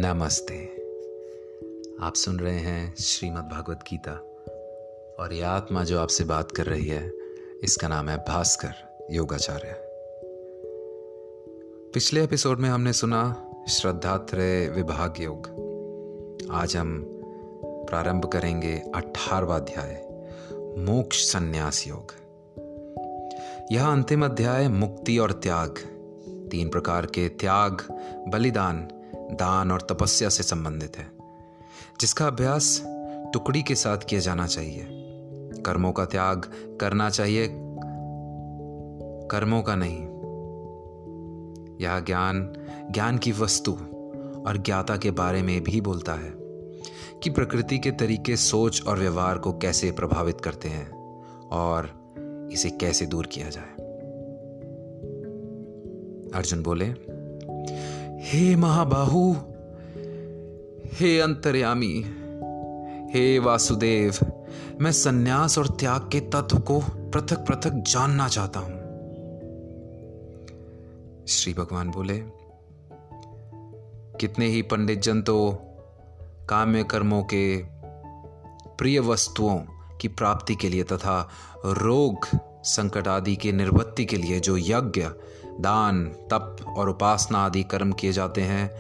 नमस्ते। आप सुन रहे हैं श्रीमद् भागवत गीता और ये आत्मा जो आपसे बात कर रही है इसका नाम है भास्कर योगाचार्य। पिछले एपिसोड में हमने सुना श्रद्धात्रय विभाग योग। आज हम प्रारंभ करेंगे 18वां अध्याय मोक्ष संन्यास योग। यह अंतिम अध्याय मुक्ति और त्याग, 3 प्रकार के त्याग, बलिदान, दान और तपस्या से संबंधित है, जिसका अभ्यास टुकड़ी के साथ किया जाना चाहिए। कर्मों का त्याग करना चाहिए, कर्मों का नहीं। यह ज्ञान की वस्तु और ज्ञाता के बारे में भी बोलता है कि प्रकृति के तरीके सोच और व्यवहार को कैसे प्रभावित करते हैं और इसे कैसे दूर किया जाए। अर्जुन बोले, हे महाबाहु, हे अंतर्यामी, हे वासुदेव, मैं सन्यास और त्याग के तत्व को पृथक पृथक जानना चाहता हूं। श्री भगवान बोले, कितने ही पंडित जन तो काम्य कर्मों के प्रिय वस्तुओं की प्राप्ति के लिए तथा रोग संकट आदि के निवृत्ति के लिए जो यज्ञ, दान, तप और उपासना आदि कर्म किए जाते हैं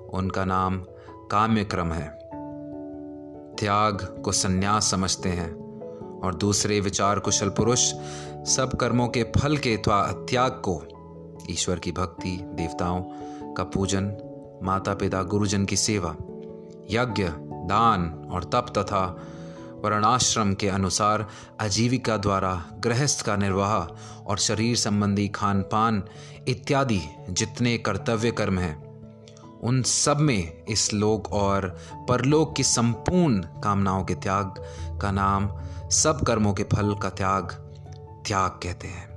उनका नाम काम्य कर्म है। त्याग को सन्यास समझते हैं और दूसरे विचार कुशल पुरुष सब कर्मों के फल के त्याग को ईश्वर की भक्ति, देवताओं का पूजन, माता पिता गुरुजन की सेवा, यज्ञ, दान और तप तथा वर्णाश्रम के अनुसार आजीविका द्वारा गृहस्थ का निर्वाह और शरीर संबंधी खान पान इत्यादि जितने कर्तव्य कर्म हैं, उन सब में इस लोक और परलोक की संपूर्ण कामनाओं के त्याग का नाम सब कर्मों के फल का त्याग कहते हैं।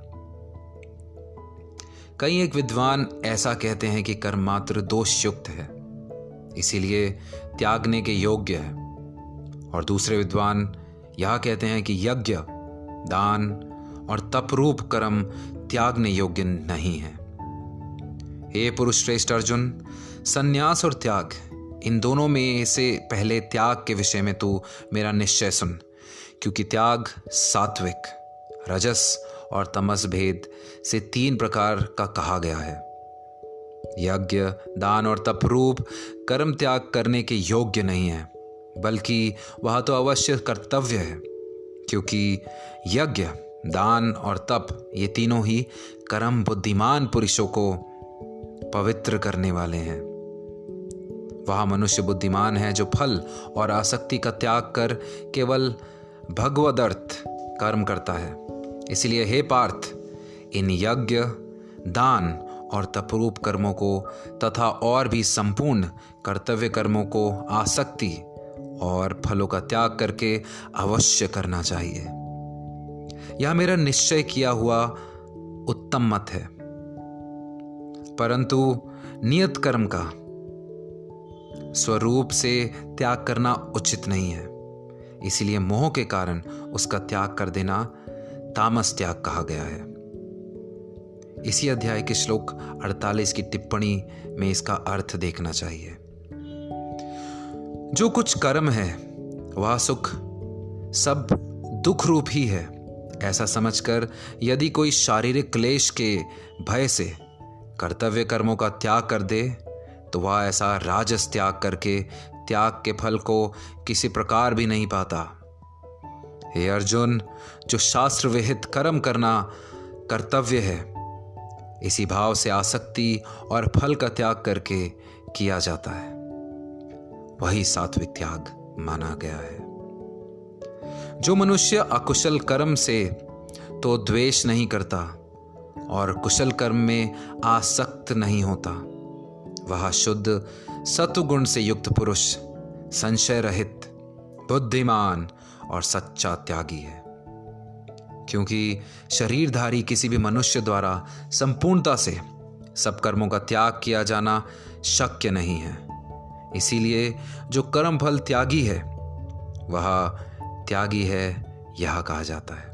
कई एक विद्वान ऐसा कहते हैं कि कर्म मात्र दोष युक्त है, इसीलिए त्यागने के योग्य है, और दूसरे विद्वान यह कहते हैं कि यज्ञ, दान और तपरूप कर्म त्यागने योग्य नहीं है। हे पुरुष श्रेष्ठ अर्जुन, सन्यास और त्याग, इन दोनों में से पहले त्याग के विषय में तू मेरा निश्चय सुन, क्योंकि त्याग सात्विक, रजस और तमस भेद से 3 प्रकार का कहा गया है। यज्ञ, दान और तपरूप कर्म त्याग करने के योग्य नहीं है, बल्कि वह तो अवश्य कर्तव्य है, क्योंकि यज्ञ, दान और तप ये तीनों ही कर्म बुद्धिमान पुरुषों को पवित्र करने वाले हैं। वह मनुष्य बुद्धिमान है जो फल और आसक्ति का त्याग कर केवल भगवदर्थ कर्म करता है। इसलिए हे पार्थ, इन यज्ञ, दान और तपरूप कर्मों को तथा और भी संपूर्ण कर्तव्य कर्मों को आसक्ति और फलों का त्याग करके अवश्य करना चाहिए। यह मेरा निश्चय किया हुआ उत्तम मत है, परंतु नियत कर्म का स्वरूप से त्याग करना उचित नहीं है। इसलिए मोह के कारण उसका त्याग कर देना तामस त्याग कहा गया है। इसी अध्याय के श्लोक 48 की टिप्पणी में इसका अर्थ देखना चाहिए। जो कुछ कर्म है वह सुख सब दुख रूप ही है, ऐसा समझकर यदि कोई शारीरिक क्लेश के भय से कर्तव्य कर्मों का त्याग कर दे तो वह ऐसा राजस त्याग करके त्याग के फल को किसी प्रकार भी नहीं पाता। हे अर्जुन, जो शास्त्र विहित कर्म करना कर्तव्य है, इसी भाव से आसक्ति और फल का त्याग करके किया जाता है, वही सात्विक त्याग माना गया है। जो मनुष्य अकुशल कर्म से तो द्वेष नहीं करता और कुशल कर्म में आसक्त नहीं होता, वह शुद्ध सत्वगुण से युक्त पुरुष, संशय रहित, बुद्धिमान और सच्चा त्यागी है। क्योंकि शरीरधारी किसी भी मनुष्य द्वारा संपूर्णता से सब कर्मों का त्याग किया जाना शक्य नहीं है। इसीलिए जो कर्म फल त्यागी है वह त्यागी है यह कहा जाता है।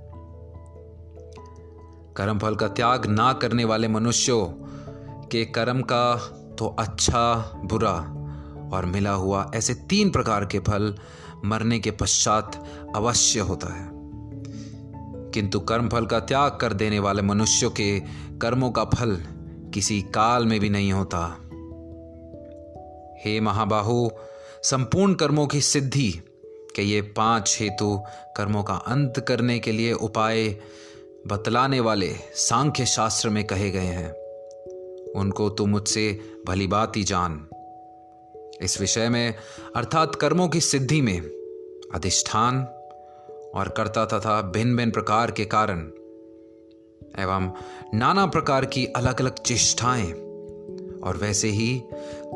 कर्म फल का त्याग ना करने वाले मनुष्यों के कर्म का तो अच्छा बुरा और मिला हुआ ऐसे 3 प्रकार के फल मरने के पश्चात अवश्य होता है। किंतु कर्मफल का त्याग कर देने वाले मनुष्यों के कर्मों का फल किसी काल में भी नहीं होता। हे महाबाहु, संपूर्ण कर्मों की सिद्धि के ये 5 हेतु कर्मों का अंत करने के लिए उपाय बतलाने वाले सांख्य शास्त्र में कहे गए हैं। उनको तू मुझसे भली बात ही जान। इस विषय में अर्थात कर्मों की सिद्धि में अधिष्ठान और कर्ता तथा भिन्न भिन्न प्रकार के कारण एवं नाना प्रकार की अलग अलग चेष्टाएं और वैसे ही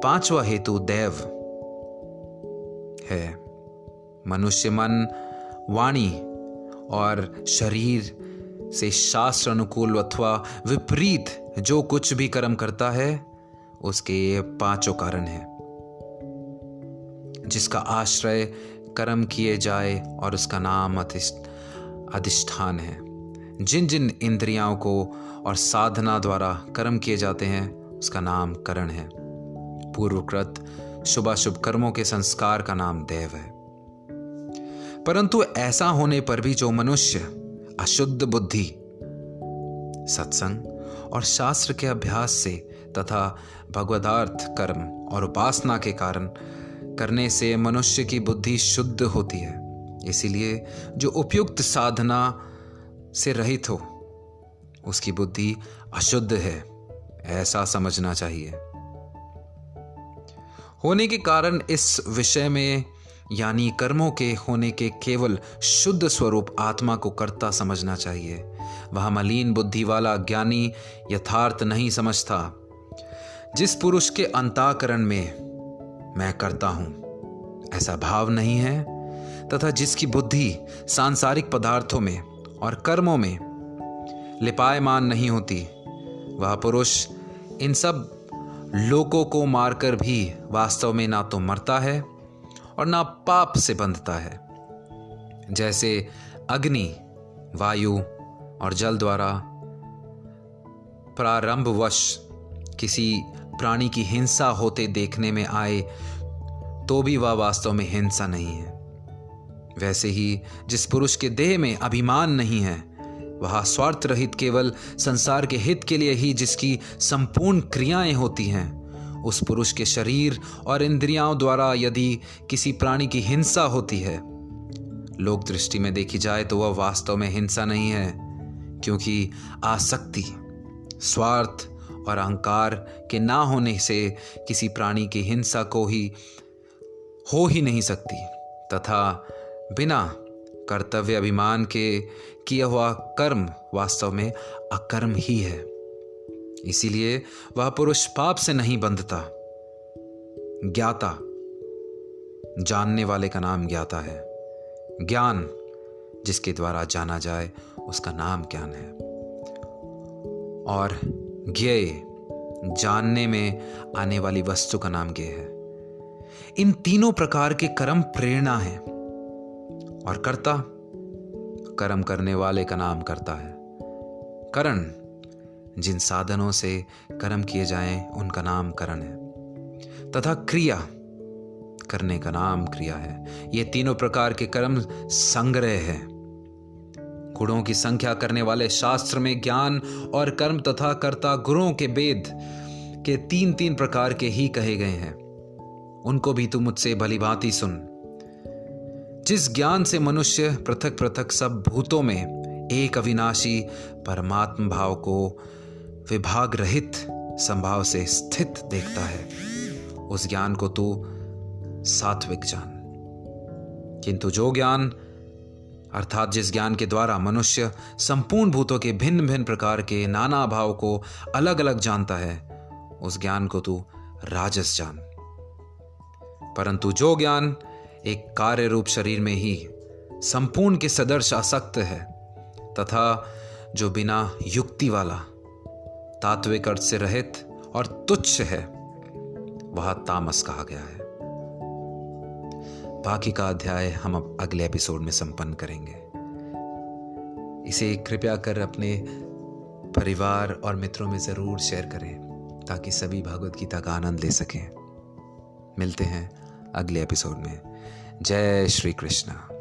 5वां हेतु दैव है। मनुष्य मन, वाणी और शरीर से शास्त्र अनुकूल अथवा विपरीत जो कुछ भी कर्म करता है उसके ये 5 कारण हैं, जिसका आश्रय कर्म किए जाए और उसका नाम अधिष्ठान है। जिन जिन इंद्रियों को और साधना द्वारा कर्म किए जाते हैं उसका नाम करण है। पूर्वकृत शुभाशुभ कर्मों के संस्कार का नाम देव है। परंतु ऐसा होने पर भी जो मनुष्य अशुद्ध बुद्धि, सत्संग और शास्त्र के अभ्यास से तथा भगवदार्थ कर्म और उपासना के कारण करने से मनुष्य की बुद्धि शुद्ध होती है, इसीलिए जो उपयुक्त साधना से रहित हो उसकी बुद्धि अशुद्ध है, ऐसा समझना चाहिए। होने के कारण इस विषय में यानी कर्मों के होने के केवल शुद्ध स्वरूप आत्मा को कर्ता समझना चाहिए। वह मलिन बुद्धि वाला ज्ञानी यथार्थ नहीं समझता। जिस पुरुष के अंतःकरण में मैं करता हूं ऐसा भाव नहीं है तथा जिसकी बुद्धि सांसारिक पदार्थों में और कर्मों में लिपायमान नहीं होती, वह पुरुष इन सब लोगों को मारकर भी वास्तव में ना तो मरता है और ना पाप से बंधता है। जैसे अग्नि, वायु और जल द्वारा प्रारंभवश किसी प्राणी की हिंसा होते देखने में आए तो भी वह वास्तव में हिंसा नहीं है। वैसे ही जिस पुरुष के देह में अभिमान नहीं है, वह स्वार्थ रहित केवल संसार के हित के लिए ही जिसकी संपूर्ण क्रियाएं होती हैं, उस पुरुष के शरीर और इंद्रियों द्वारा यदि किसी प्राणी की हिंसा होती है, लोक दृष्टि में देखी जाए तो वह वास्तव में हिंसा नहीं है, क्योंकि आसक्ति, स्वार्थ और अहंकार के ना होने से किसी प्राणी की हिंसा को ही हो ही नहीं सकती तथा बिना कर्तव्य अभिमान के किया हुआ कर्म वास्तव में अकर्म ही है। इसीलिए वह पुरुष पाप से नहीं बंधता। ज्ञाता, जानने वाले का नाम ज्ञाता है। ज्ञान जिसके द्वारा जाना जाए उसका नाम ज्ञान है। और ज्ञेय, जानने में आने वाली वस्तु का नाम ज्ञेय है। इन तीनों प्रकार के कर्म प्रेरणा है और कर्ता, कर्म करने वाले का नाम करता है। करण, जिन साधनों से कर्म किए जाएं उनका नाम करण है तथा क्रिया, करने का नाम क्रिया है। ये तीनों प्रकार के कर्म संग्रह है। गुणों की संख्या करने वाले शास्त्र में ज्ञान और कर्म तथा कर्ता गुणों के भेद के 3-3 प्रकार के ही कहे गए हैं। उनको भी तू मुझसे भली भांति सुन। जिस ज्ञान से मनुष्य पृथक पृथक सब भूतों में एक अविनाशी परमात्म भाव को विभाग रहित संभाव से स्थित देखता है, उस ज्ञान को तू सात्विक जान। किंतु जो ज्ञान अर्थात जिस ज्ञान के द्वारा मनुष्य संपूर्ण भूतों के भिन्न भिन्न प्रकार के नाना भाव को अलग अलग जानता है, उस ज्ञान को तू राजस जान। परंतु जो ज्ञान एक कार्य रूप शरीर में ही संपूर्ण के सदर्श आसक्त है तथा जो बिना युक्ति वाला, तात्विक अर्थ से रहित और तुच्छ है, वह तामस कहा गया है। बाकी का अध्याय हम अब अगले एपिसोड में संपन्न करेंगे। इसे कृपया कर अपने परिवार और मित्रों में जरूर शेयर करें ताकि सभी भगवद गीता का आनंद ले सकें। मिलते हैं अगले एपिसोड में। जय श्री कृष्ण।